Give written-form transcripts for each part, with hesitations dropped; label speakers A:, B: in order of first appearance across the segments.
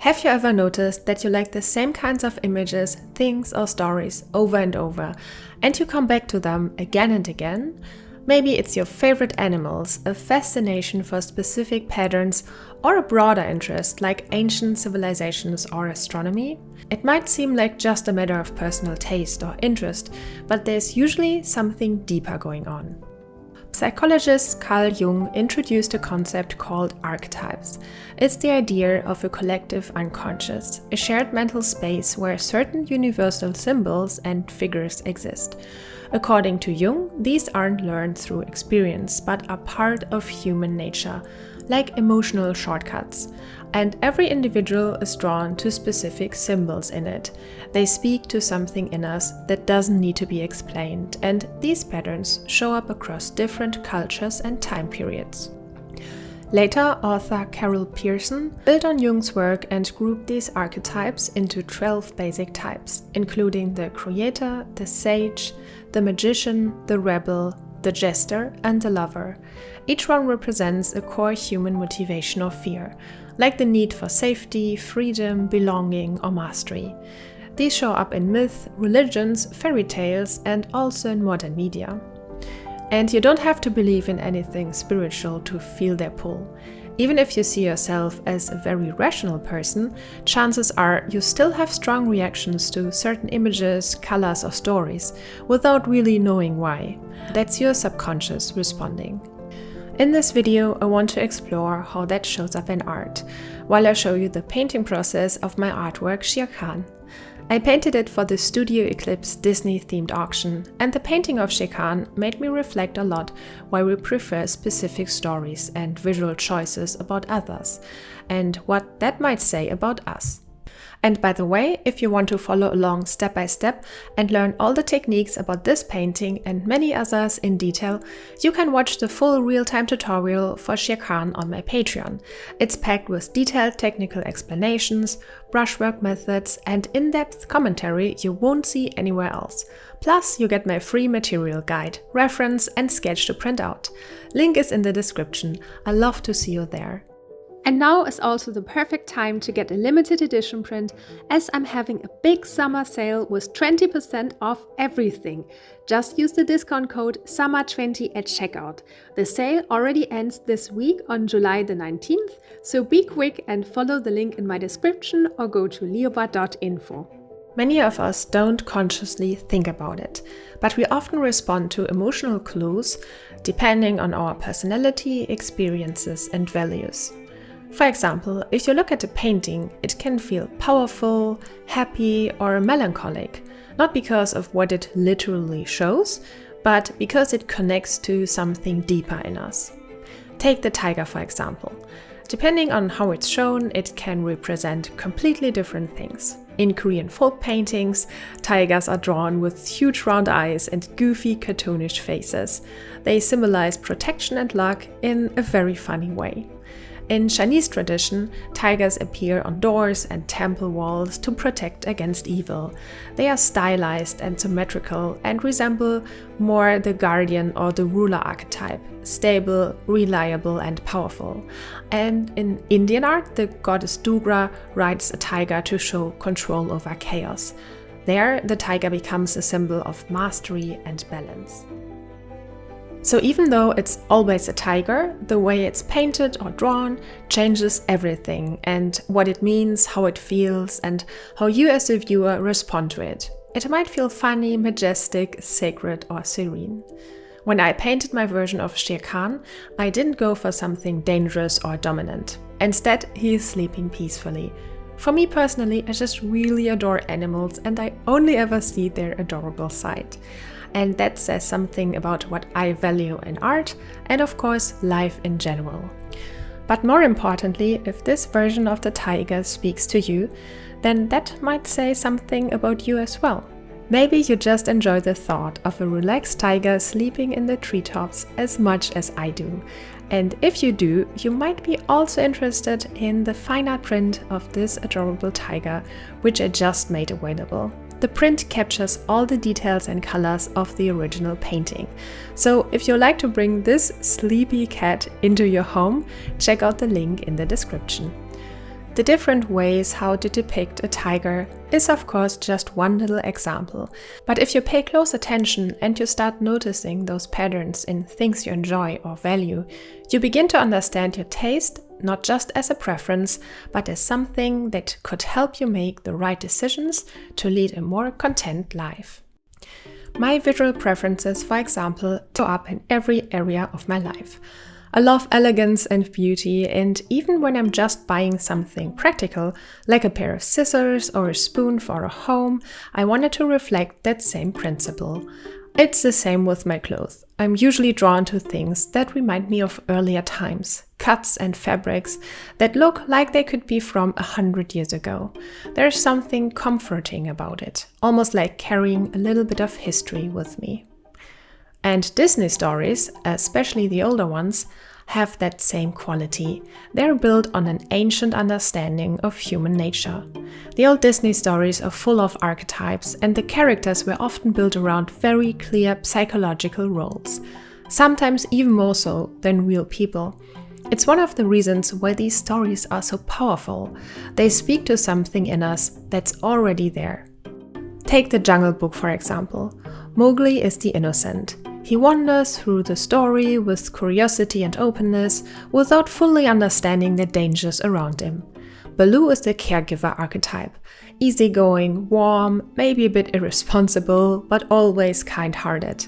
A: Have you ever noticed that you like the same kinds of images, things or stories over and over, and you come back to them again and again? Maybe it's your favorite animals, a fascination for specific patterns, or a broader interest like ancient civilizations or astronomy. It might seem like just a matter of personal taste or interest, but there's usually something deeper going on. Psychologist Carl Jung introduced a concept called archetypes. It's the idea of a collective unconscious, a shared mental space where certain universal symbols and figures exist. According to Jung, these aren't learned through experience, but are part of human nature, like emotional shortcuts. And every individual is drawn to specific symbols in it. They speak to something in us that doesn't need to be explained, and these patterns show up across different cultures and time periods. Later, author Carol Pearson built on Jung's work and grouped these archetypes into 12 basic types, including the creator, the sage, the magician, the rebel, the jester, and the lover. Each one represents a core human motivation or fear, like the need for safety, freedom, belonging, or mastery. These show up in myth, religions, fairy tales, and also in modern media. And you don't have to believe in anything spiritual to feel their pull. Even if you see yourself as a very rational person, chances are you still have strong reactions to certain images, colors, or stories without really knowing why. That's your subconscious responding. In this video, I want to explore how that shows up in art, while I show you the painting process of my artwork Shere. I painted it for the Studio Eclipse Disney-themed auction, and the painting of Shere made me reflect a lot why we prefer specific stories and visual choices about others, and what that might say about us. And by the way, if you want to follow along step by step and learn all the techniques about this painting and many others in detail, you can watch the full real-time tutorial for Shere on my Patreon. It's packed with detailed technical explanations, brushwork methods, and in-depth commentary you won't see anywhere else. Plus, you get my free material guide, reference, and sketch to print out. Link is in the description. I'd love to see you there. And now is also the perfect time to get a limited edition print, as I'm having a big summer sale with 20% off everything. Just use the discount code SUMMER20 at checkout. The sale already ends this week on July the 19th, so be quick and follow the link in my description or go to leoba.info. Many of us don't consciously think about it, but we often respond to emotional clues depending on our personality, experiences, and values. For example, if you look at a painting, it can feel powerful, happy, or melancholic, not because of what it literally shows, but because it connects to something deeper in us. Take the tiger, for example. Depending on how it's shown, it can represent completely different things. In Korean folk paintings, tigers are drawn with huge round eyes and goofy, cartoonish faces. They symbolize protection and luck in a very funny way. In Chinese tradition, tigers appear on doors and temple walls to protect against evil. They are stylized and symmetrical and resemble more the guardian or the ruler archetype, stable, reliable, and powerful. And in Indian art, the goddess Durga rides a tiger to show control over chaos. There, the tiger becomes a symbol of mastery and balance. So even though it's always a tiger, the way it's painted or drawn changes everything, and what it means, how it feels, and how you as a viewer respond to it. It might feel funny, majestic, sacred, or serene. When I painted my version of Shere, I didn't go for something dangerous or dominant. Instead, he is sleeping peacefully. For me personally, I just really adore animals, and I only ever see their adorable side. And that says something about what I value in art and, of course, life in general. But more importantly, if this version of the tiger speaks to you, then that might say something about you as well. Maybe you just enjoy the thought of a relaxed tiger sleeping in the treetops as much as I do. And if you do, you might be also interested in the fine art print of this adorable tiger, which I just made available. The print captures all the details and colors of the original painting. So if you like to bring this sleepy cat into your home, check out the link in the description. The different ways how to depict a tiger is of course just one little example, but if you pay close attention and you start noticing those patterns in things you enjoy or value, you begin to understand your taste not just as a preference, but as something that could help you make the right decisions to lead a more content life. My visual preferences, for example, show up in every area of my life. I love elegance and beauty, and even when I'm just buying something practical, like a pair of scissors or a spoon for a home, I wanted to reflect that same principle. It's the same with my clothes. I'm usually drawn to things that remind me of earlier times, cuts and fabrics that look like they could be from 100 years ago. There's something comforting about it, almost like carrying a little bit of history with me. And Disney stories, especially the older ones, have that same quality. They're built on an ancient understanding of human nature. The old Disney stories are full of archetypes, and the characters were often built around very clear psychological roles, sometimes even more so than real people. It's one of the reasons why these stories are so powerful. They speak to something in us that's already there. Take the Jungle Book, for example. Mowgli is the innocent. He wanders through the story with curiosity and openness, without fully understanding the dangers around him. Baloo is the caregiver archetype, easygoing, warm, maybe a bit irresponsible, but always kind-hearted.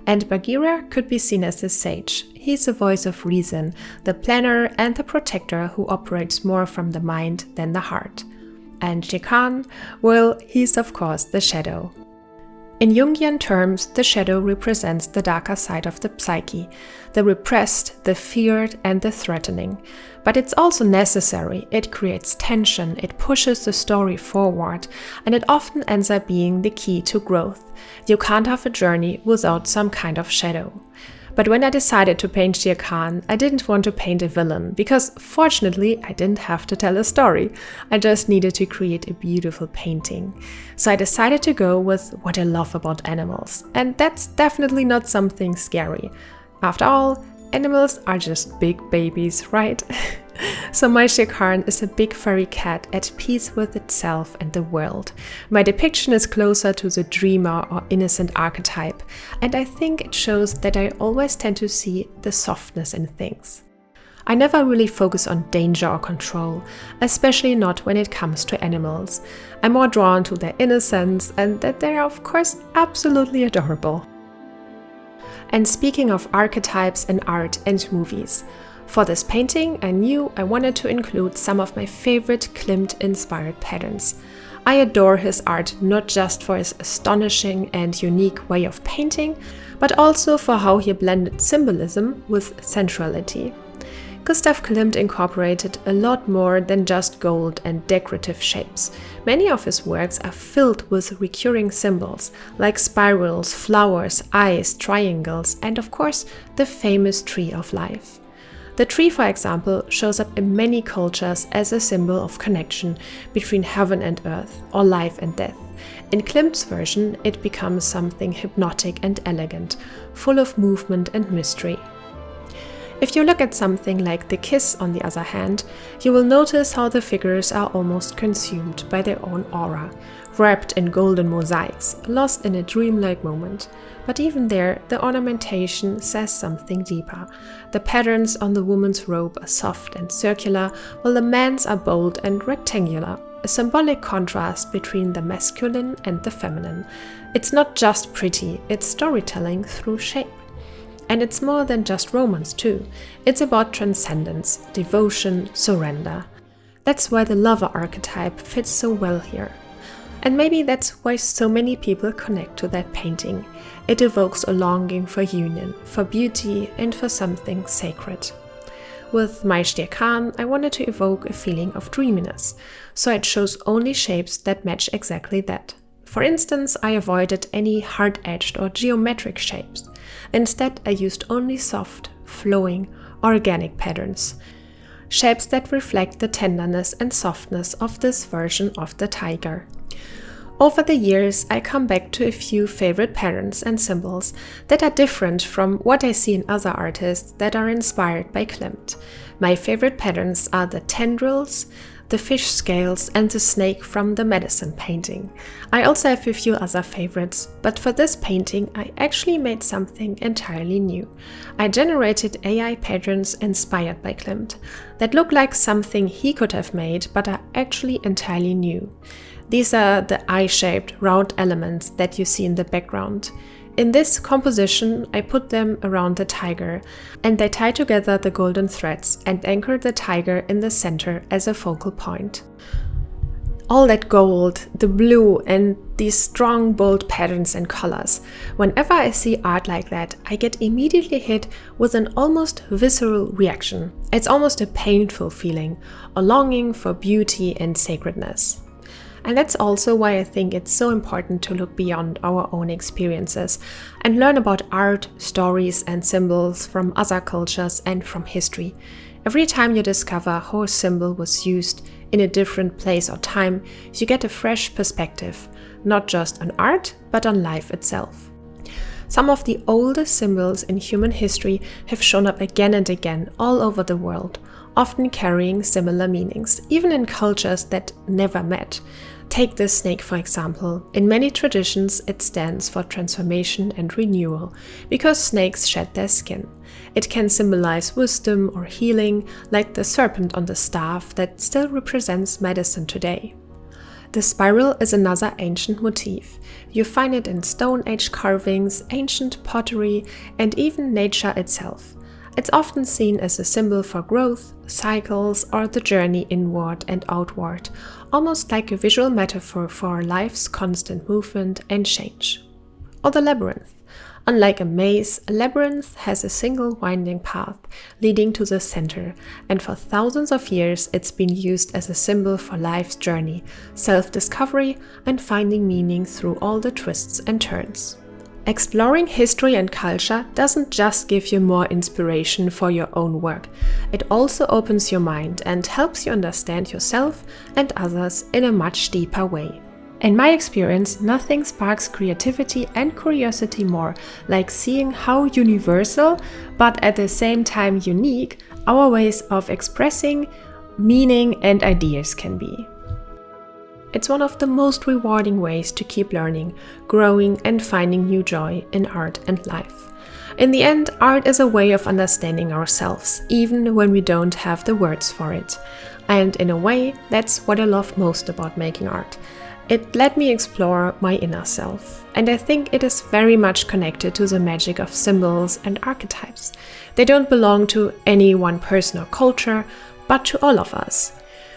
A: And Bagheera could be seen as the sage. He's the voice of reason, the planner and the protector who operates more from the mind than the heart. And Shere Khan, well, he's of course the shadow. In Jungian terms, the shadow represents the darker side of the psyche, the repressed, the feared, and the threatening. But it's also necessary. It creates tension, it pushes the story forward, and it often ends up being the key to growth. You can't have a journey without some kind of shadow. But when I decided to paint Shere Khan, I didn't want to paint a villain, because fortunately I didn't have to tell a story. I just needed to create a beautiful painting. So I decided to go with what I love about animals. And that's definitely not something scary. After all, animals are just big babies, right? So my Shere Khan is a big furry cat at peace with itself and the world. My depiction is closer to the dreamer or innocent archetype, and I think it shows that I always tend to see the softness in things. I never really focus on danger or control, especially not when it comes to animals. I'm more drawn to their innocence and that they are of course absolutely adorable. And speaking of archetypes in art and movies, for this painting, I knew I wanted to include some of my favorite Klimt-inspired patterns. I adore his art not just for his astonishing and unique way of painting, but also for how he blended symbolism with sensuality. Gustav Klimt incorporated a lot more than just gold and decorative shapes. Many of his works are filled with recurring symbols, like spirals, flowers, eyes, triangles, and of course, the famous tree of life. The tree, for example, shows up in many cultures as a symbol of connection between heaven and earth, or life and death. In Klimt's version, it becomes something hypnotic and elegant, full of movement and mystery. If you look at something like The Kiss, on the other hand, you will notice how the figures are almost consumed by their own aura, wrapped in golden mosaics, lost in a dreamlike moment. But even there, the ornamentation says something deeper. The patterns on the woman's robe are soft and circular, while the man's are bold and rectangular, a symbolic contrast between the masculine and the feminine. It's not just pretty, it's storytelling through shape. And it's more than just romance too. It's about transcendence, devotion, surrender. That's why the lover archetype fits so well here. And maybe that's why so many people connect to that painting. It evokes a longing for union, for beauty, and for something sacred. With my Shere Khan, I wanted to evoke a feeling of dreaminess, so I chose only shapes that match exactly that. For instance, I avoided any hard-edged or geometric shapes. Instead, I used only soft, flowing, organic patterns. Shapes that reflect the tenderness and softness of this version of the tiger. Over the years, I come back to a few favorite patterns and symbols that are different from what I see in other artists that are inspired by Klimt. My favorite patterns are the tendrils, the fish scales and the snake from the medicine painting. I also have a few other favorites, but for this painting I actually made something entirely new. I generated AI patterns inspired by Klimt that look like something he could have made but are actually entirely new. These are the eye-shaped round elements that you see in the background. In this composition, I put them around the tiger, and they tie together the golden threads and anchor the tiger in the center as a focal point. All that gold, the blue, and these strong, bold patterns and colors. Whenever I see art like that, I get immediately hit with an almost visceral reaction. It's almost a painful feeling, a longing for beauty and sacredness. And that's also why I think it's so important to look beyond our own experiences and learn about art, stories, and symbols from other cultures and from history. Every time you discover how a symbol was used in a different place or time, you get a fresh perspective, not just on art, but on life itself. Some of the oldest symbols in human history have shown up again and again all over the world, often carrying similar meanings, even in cultures that never met. Take the snake, for example. In many traditions, it stands for transformation and renewal, because snakes shed their skin. It can symbolize wisdom or healing, like the serpent on the staff that still represents medicine today. The spiral is another ancient motif. You find it in Stone Age carvings, ancient pottery, and even nature itself. It's often seen as a symbol for growth, cycles, or the journey inward and outward, almost like a visual metaphor for life's constant movement and change. Or the labyrinth. Unlike a maze, a labyrinth has a single winding path leading to the center, and for thousands of years it's been used as a symbol for life's journey, self-discovery, and finding meaning through all the twists and turns. Exploring history and culture doesn't just give you more inspiration for your own work, it also opens your mind and helps you understand yourself and others in a much deeper way. In my experience, nothing sparks creativity and curiosity more like seeing how universal, but at the same time unique, our ways of expressing meaning and ideas can be. It's one of the most rewarding ways to keep learning, growing, and finding new joy in art and life. In the end, art is a way of understanding ourselves, even when we don't have the words for it. And in a way, that's what I love most about making art. It let me explore my inner self. And I think it is very much connected to the magic of symbols and archetypes. They don't belong to any one person or culture, but to all of us.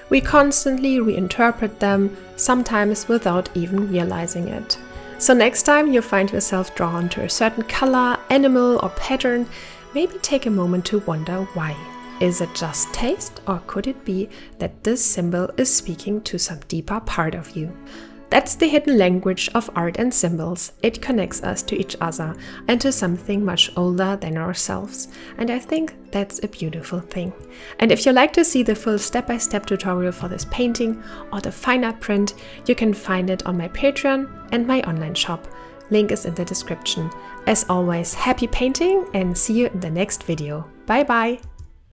A: We constantly reinterpret them, sometimes without even realizing it. So next time you find yourself drawn to a certain color, animal, or pattern, maybe take a moment to wonder why. Is it just taste, or could it be that this symbol is speaking to some deeper part of you? That's the hidden language of art and symbols. It connects us to each other and to something much older than ourselves. And I think that's a beautiful thing. And if you'd like to see the full step-by-step tutorial for this painting or the fine art print, you can find it on my Patreon and my online shop. Link is in the description. As always, happy painting and see you in the next video. Bye bye!